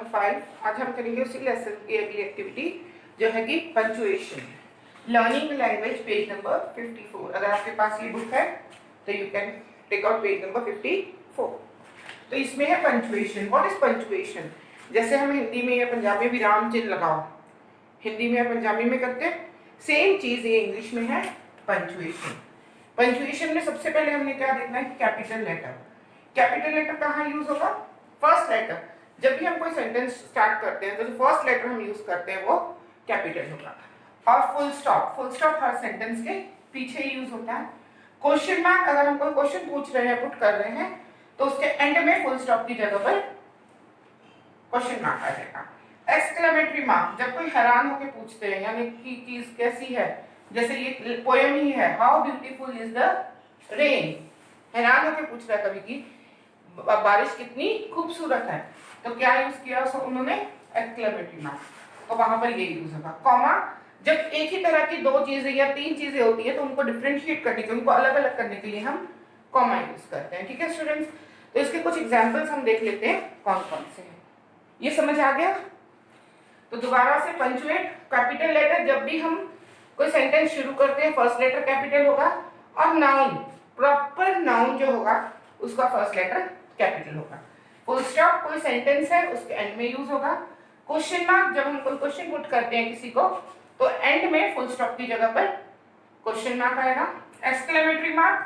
Number 5। आज हम करेंगे उसी लेसन की अगली एक्टिविटी जो है कि punctuation, learning language, page number 54। अगर आपके पास ये बुक है तो you can take out page number 54। तो इसमें है पंचुएशन। What is punctuation? जैसे हम हिंदी में या पंजाबी में विराम चिन्ह लगाओ, हिंदी में या पंजाबी में करते हैं, सेम चीज ये इंग्लिश में है पंचुएशन। पंचुएशन में सबसे पहले हमने क्या देखना है कि कैपिटल लेटर। कैपिटल लेटर कहाँ यूज होगा? First letter. जब भी हम कोई सेंटेंस स्टार्ट करते हैं तो जो फर्स्ट लेटर हम यूज करते हैं वो कैपिटल होगा। और फुल स्टॉप, फुल स्टॉप हर सेंटेंस के पीछे ही यूज होता है। क्वेश्चन मार्क, अगर हम कोई क्वेश्चन पूछ रहे हैं, पुट कर रहे हैं, तो उसके एंड में फुल स्टॉप की जगह पर क्वेश्चन मार्क आ जाएगा। एक्सक्लेमेटरी मार्क, जब कोई हैरान होकर पूछते हैं यानी कि चीज कैसी है, जैसे ये पोएम ही है, how beautiful is the rain, हैरान होकर पूछ रहा है कभी की बारिश कितनी खूबसूरत है, तो क्या यूज किया उन्होंने? Exclamatory mark. तो वहां पर ये यूज होगा। कॉमा, जब एक ही तरह की दो चीजें या तीन चीजें होती है तो उनको डिफरेंशिएट करने के, उनको अलग अलग करने के लिए हम कॉमा यूज करते हैं। ठीक है स्टूडेंट्स, तो इसके कुछ एग्जांपल्स हम देख लेते हैं कौन कौन से हैं। ये समझ आ गया? तो दोबारा से पंचुएट, कैपिटल लेटर, जब भी हम कोई सेंटेंस शुरू करते हैं फर्स्ट लेटर कैपिटल होगा, और नाउन, प्रॉपर नाउन जो होगा उसका फर्स्ट लेटर कैपिटल होगा। फुल स्टॉप, कोई सेंटेंस है उसके एंड में यूज होगा। क्वेश्चन मार्क, जब हम कोई क्वेश्चन पुट करते हैं किसी को तो एंड में फुल स्टॉप की जगह पर क्वेश्चन मार्क आएगा। एक्सक्लेमेटरी मार्क,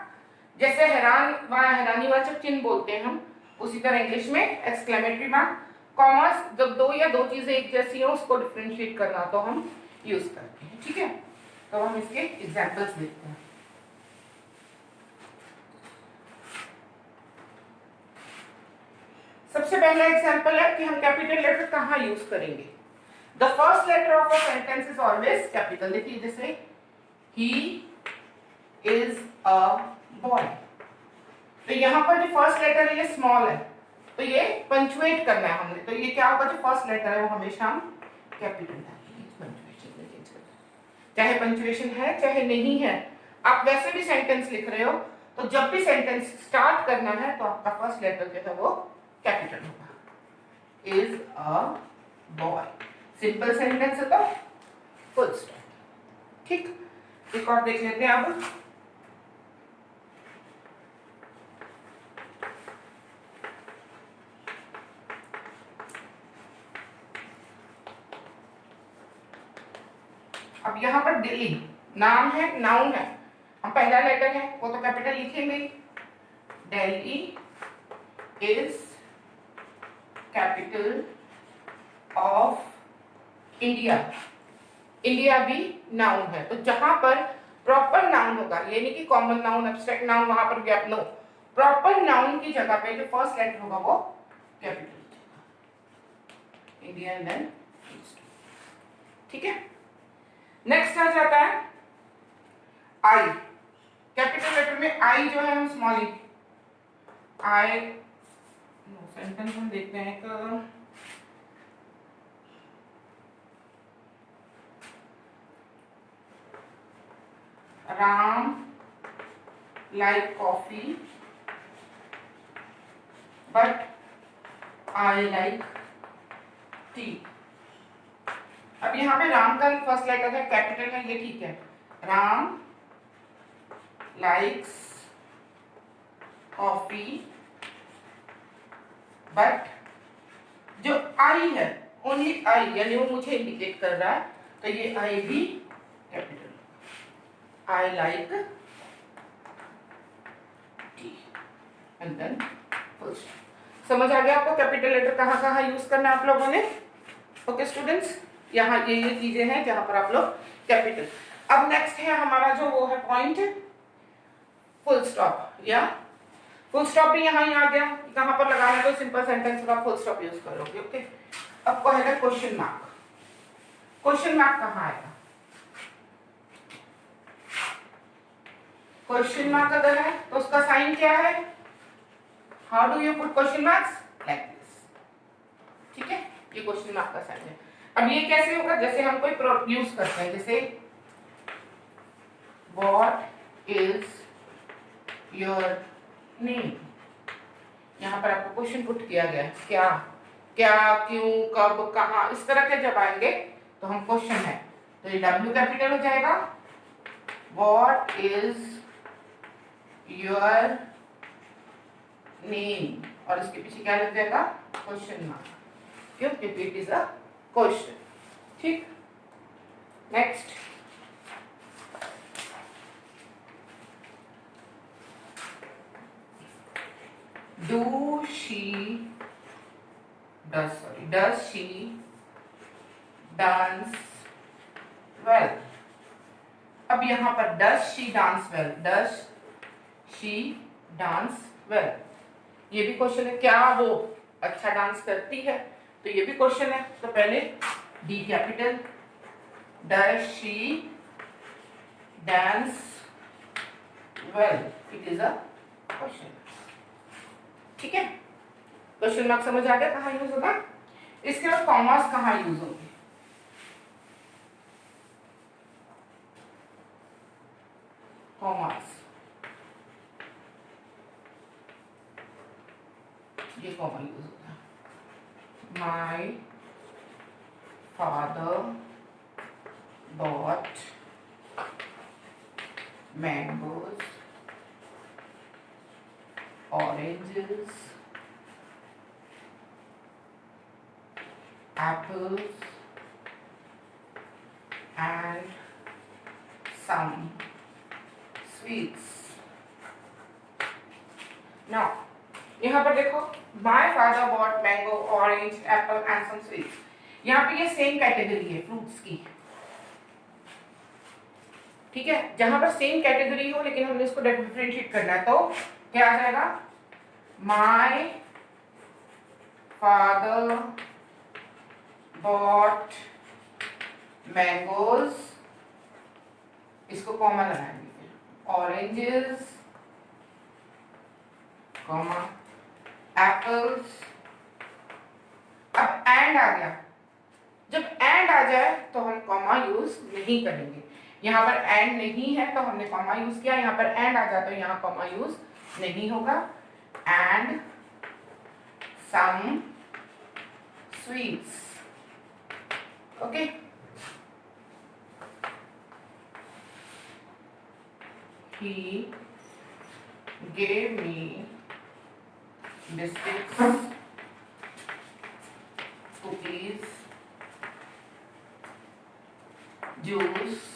जैसे हैरान व हैरानीवाचक चिन्ह बोलते हैं हम, उसी तरह इंग्लिश में एक्सक्लेमेटरी मार्क। कॉमर्स, जब दो या दो चीजें एक जैसी हो उसको डिफरेंशिएट करना तो हम यूज करते हैं। ठीक है, तो हम इसके एग्जांपल्स देखते हैं। सबसे पहला एग्जांपल है कि हम कैपिटल लेटर कहाँ यूज करेंगे। The first letter of a sentence is always capital. देखिए जैसे ही इज अ बॉय, तो यहाँ पर जो फर्स्ट लेटर है ये स्मॉल है, तो ये पंचुएट करना है हमने, तो ये क्या होगा, जो फर्स्ट लेटर है वो हमेशा हम कैपिटल डालेंगे। पंचुएशन में चेंज करना, चाहे पंचुएशन है चाहे नहीं है, आप वैसे भी सेंटेंस लिख रहे हो तो जब भी सेंटेंस स्टार्ट करना है तो आपका फर्स्ट लेटर जो है वो कैपिटल होगा। Is a boy, simple sentence है तो फुल स्टॉप। ठीक, एक और देख लेते हैं अब। अब यहाँ पर दिल्ली नाम है, नाउन है, हम पहला लेटर है वो तो कैपिटल लिखेंगे। Delhi is capital of India. India भी नाउन है, तो जहां पर प्रॉपर नाउन होगा, यानी कि कॉमन नाउन, एब्स्ट्रैक्ट नाउन, वहां पर गैप नो, प्रॉपर नाउन की जगह पे जो फर्स्ट लेटर होगा वो कैपिटल इंडिया एंड देन। ठीक है, नेक्स्ट आ जाता है आई। कैपिटल लेटर में आई जो है हम स्मॉल ही, आई सेंटेंस हम देखते हैं एक, Ram like coffee but I like T. अब यहाँ पे राम का फर्स्ट लेटर है कैपिटल है, ये ठीक है। राम लाइक्स कॉफी बट जो आई है, ओनली आई, यानी वो मुझे इंडिकेट कर रहा है, तो ये आई भी capital. I like tea and then full stop. समझ आ गया आपको कैपिटल लेटर कहाँ कहाँ यूज करना है आप लोगों ने? ओके स्टूडेंट्स, यहाँ ये चीजें हैं जहां पर आप लोग कैपिटल। अब नेक्स्ट है हमारा जो वो है पॉइंट, फुल स्टॉप। या फुल स्टॉप भी यहाँ ही आ गया, कहां पर लगाना है, तो सिंपल सेंटेंस का फुल स्टॉप यूज करोगे। ओके, अब कहेगा क्वेश्चन मार्क। क्वेश्चन मार्क कहाँ आएगा? क्वेश्चन मार्क अगर है तो उसका साइन क्या है? How do you put question marks? Like this. ठीक है, ये क्वेश्चन मार्क का साइन है। अब ये कैसे होगा? जैसे हम कोई यूज करते हैं, जैसे व्हाट इज योर नेम, यहाँ पर आपको क्वेश्चन पुट किया गया है, क्या क्या, क्यों, कब, कहाँ, इस तरह के जब आएंगे तो हम क्वेश्चन है, तो ये W कैपिटल हो जाएगा। व्हाट इज योर नेम, और इसके पीछे क्या लग जाएगा, क्वेश्चन मार्क, क्यों, क्योंकि इट इज अ क्वेश्चन। ठीक, next, does she dance well। अब यहाँ पर does she dance well, ये भी क्वेश्चन है, क्या वो अच्छा डांस करती है, तो ये भी क्वेश्चन है। तो पहले D capital, does she dance well, it is a question। ठीक है, क्वेश्चन मार्क समझ आ गया कहाँ यूज होगा। इसके बाद कॉमास कहाँ यूज होंगे, कॉमास, ये कॉमा यूज होता है। My father bought mangoes, oranges, apples and some sweets। Now यहाँ पर देखो, my father bought mango, orange, apple and some sweets। यहाँ पे ये सेम कैटेगरी है फ्रूट्स की, ठीक है। जहां पर सेम कैटेगरी हो लेकिन हमने इसको डिफरेंशिएट करना है, तो क्या आ जाएगा, माय फादर बॉट मैंगोज, इसको कॉमा लगाएंगे, ऑरेंजेस कॉमा एप्पल्स। अब एंड आ गया, जब एंड आ जाए तो हम कॉमा यूज नहीं करेंगे। यहाँ पर एंड नहीं है तो हमने कॉमा यूज किया, यहाँ पर एंड आ जाए तो यहाँ कॉमा यूज नहीं होगा। And some sweets, okay. He gave me biscuits, cookies, juice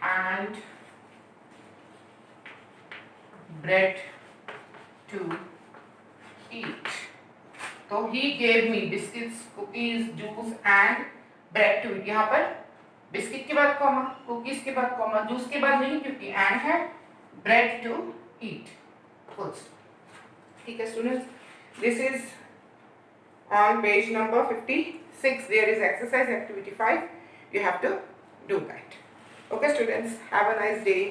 and bread to eat। तो he gave me biscuits, cookies, juice and bread to eat। यहाँ पर बिस्किट के बाद कॉमा, कुकीज के बाद कॉमा, जूस के बाद नहीं क्योंकि एंड है, bread to eat, full stop. ठीक है students, this is on page number 56 there is exercise activity 5, you have to do that। okay students, have a nice day।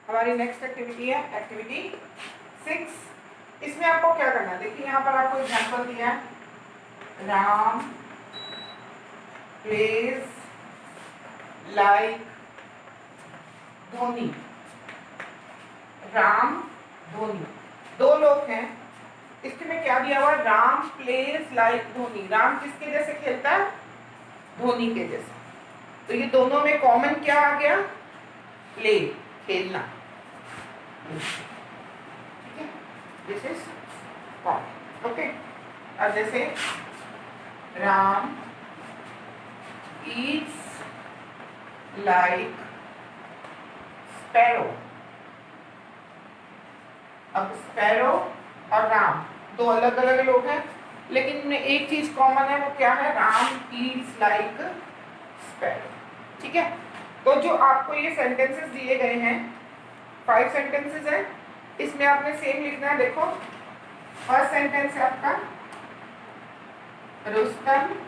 हमारी नेक्स्ट एक्टिविटी है activity 6। इसमें आपको क्या करना है, देखिए यहाँ पर आपको एग्जांपल दिया है, राम plays like धोनी। राम धोनी, दो लोग हैं, इसके में क्या दिया हुआ, राम प्लेज लाइक धोनी। राम किसके जैसे खेलता है, धोनी के जैसे। तो ये दोनों में कॉमन क्या आ गया, प्ले, खेलना। ठीक है, दिस इज कॉमन, ओके। अब जैसे राम eats like sparrow। अब स्पैरो और राम दो अलग अलग लोग हैं, लेकिन इनमें एक चीज कॉमन है, वो क्या है, राम eats like sparrow। ठीक है, तो जो आपको ये सेंटेंसेस दिए गए हैं, 5 सेंटेंसेस है, इसमें आपने सेम लिखना है। देखो फर्स्ट सेंटेंस है आपका, Rustam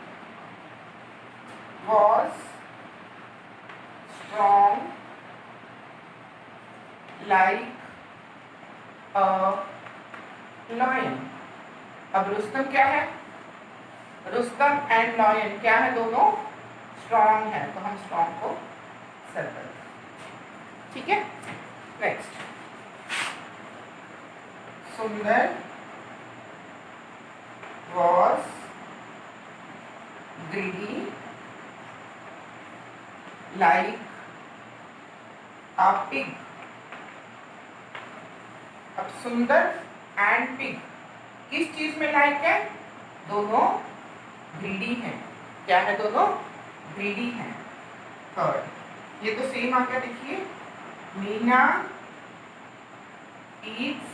was strong like a lion। अब रुस्तम क्या है, रुस्तम एंड लॉयन क्या है, दोनों स्ट्रॉन्ग है, तो हम स्ट्रॉन्ग को सर्कल। ठीक है, next Sundar was greedy like a pig. अब सुंदर एंड पिग किस चीज में लाइक है? दोनों ग्रीडी हैं। क्या है? दोनों ग्रीडी हैं। थर्ड, ये तो सेम आ गया। देखिए, Meena eats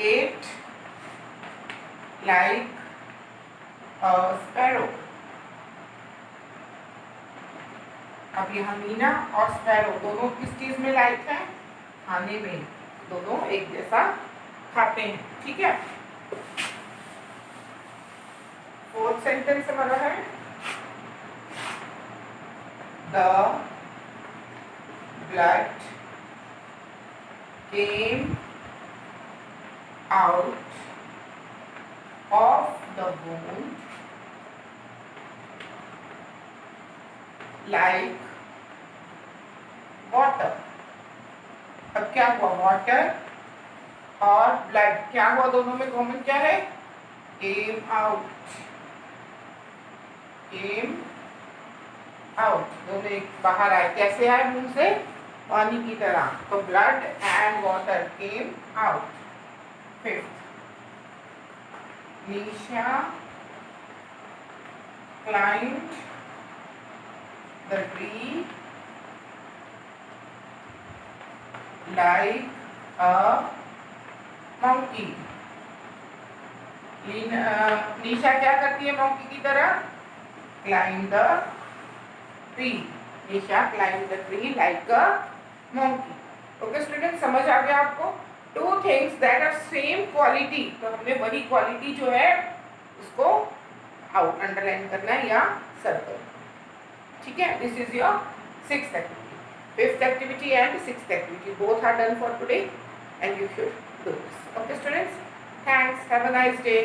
ate like a sparrow. अब यहाँ मीना और स्पैरो दोनों किस चीज में लाइक है? खाने में। दोनों एक जैसा खाते हैं। ठीक है। फोर्थ सेंटेंस हमारा है the blood came out of the wound like water. अब क्या हुआ? वाटर और ब्लड क्या हुआ? दोनों में कॉमन क्या है? came out. came out दोनों एक बाहर आए। कैसे आए? मुंह से पानी की तरह। तो blood and water came out. Fifth, Nisha climbed the tree like a monkey. Nisha क्या करती है monkey की तरह? climb the tree. Nisha climb the tree like a monkey. Okay student, समझ आ गया आपको? Two things that are same quality, तो हमने वही क्वालिटी जो है उसको आउट अंडरलाइन करना है या सर्कल। ठीक है। This is your sixth activity. Fifth activity and sixth activity both are done for today and you should do this. Okay students, thanks, have a nice day.